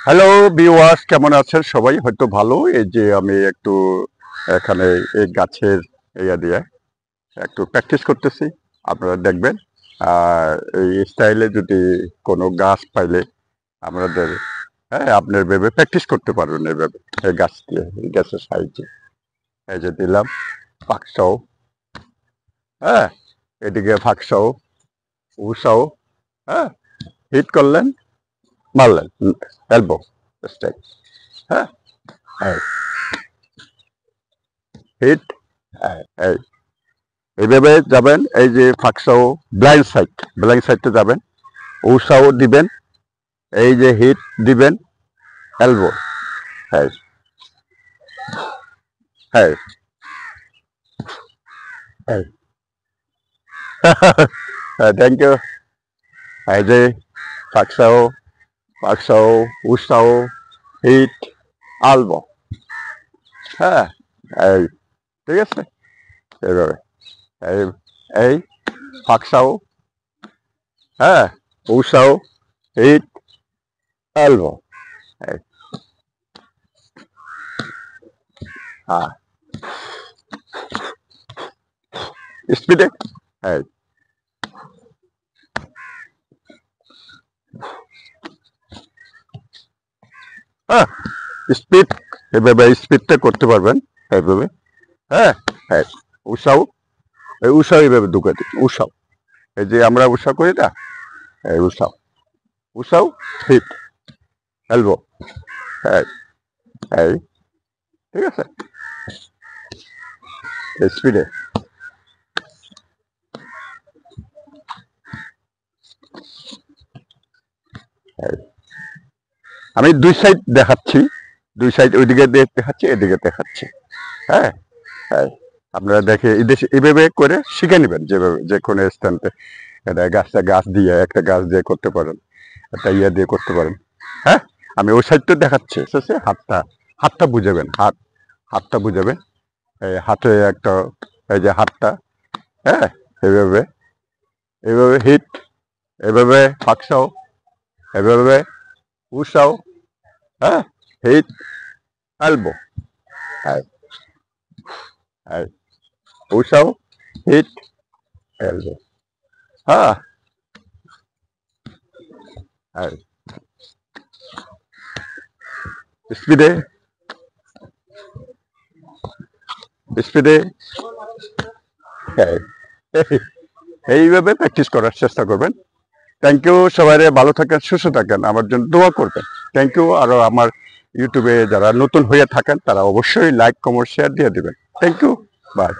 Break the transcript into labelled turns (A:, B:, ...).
A: Hello viewers, কেমন আছেন সবাই? হয়তো ভালো। এই যে আমি একটু এখানে এই গাছের ইয়া দিয়ে একটু প্র্যাকটিস করতেছি, আপনারা দেখবেন। আর এই স্টাইলে যদি কোনো গাছ পাইলে আমাদের, হ্যাঁ, আপনার ভেবে প্র্যাকটিস করতে পারবেন এইভাবে, এই গাছ দিয়ে, এই গাছের সাইজে। এই যে দিলাম ফাঁকসাও, হ্যাঁ, এদিকে ফাঁকসাও, উসাও, হ্যাঁ, হিট করলেন, মারলেন, এলবো স্টাইল, হ্যাঁ, হিট, এই এইভাবে যাবেন। এই যে ফাঁকসাও, ব্লাইন্ড সাইডে যাবেন, উসাও দিবেন, এই যে হিট দিবেন, এলবো, হ্যাঁ, হ্যাঁ, হ্যাঁ, থ্যাংক ইউ। এই যে ফাঁকসাও, ফাঁকসাও, উসাও, হিট, আলবো, হ্যাঁ, এই, ঠিক আছে, এইভাবে, এই এই ফাঁকসাও, হ্যাঁ, উসাও, হিট, এলবো, এই, হ্যাঁ, স্পিডে, এই, হ্যাঁ, স্পিড, এভাবে স্পিডটা করতে পারবেন এইভাবে, হ্যাঁ, হ্যাঁ, উষাও, এই উষাও এইভাবে ঢুকে দিন, উষাও, এই যে আমরা উষা করি না, এই উষাও, উষাও, হিট, এলবো, হ্যাঁ, এই, ঠিক আছে, স্পিডে, আমি দুই সাইড দেখাচ্ছি, দুই সাইড ওইদিকে দেখাচ্ছি, এদিকে দেখাচ্ছি, হ্যাঁ, হ্যাঁ, আপনারা দেখে এইভাবে করে শিখে নেবেন, যেভাবে যে কোনো স্থানতে এটা গাছ দিয়ে, একটা গাছ দিয়ে করতে পারেন, একটা ইয়ে দিয়ে করতে পারেন, হ্যাঁ। আমি ওই সাইডটা দেখাচ্ছি, শেষে হাতটা, হাতটা বুঝাবেন, হাতটা বুঝাবেন, এই হাতে একটা, এই যে হাতটা, হ্যাঁ, এইভাবে, এইভাবে হিট, এভাবে ফাঁকসাও, এভাবে উষাও, হ্যাঁ, হিট, এলবো, হ্যাঁ, হ্যাঁ, উষাও, হিট, এলবো, হ্যাঁ, হ্যাঁ, স্পিডে, স্পিডে, হ্যাঁ, এইভাবে প্র্যাকটিস করার চেষ্টা করবেন। থ্যাংক ইউ, সবাই ভালো থাকেন, সুস্থ থাকেন, আমার জন্য দোয়া করবেন। Thank you. আরো আমার ইউটিউবে যারা নতুন হয়ে থাকেন তারা অবশ্যই লাইক, কমেন্ট, শেয়ার দিয়ে দিবেন। Thank you, by.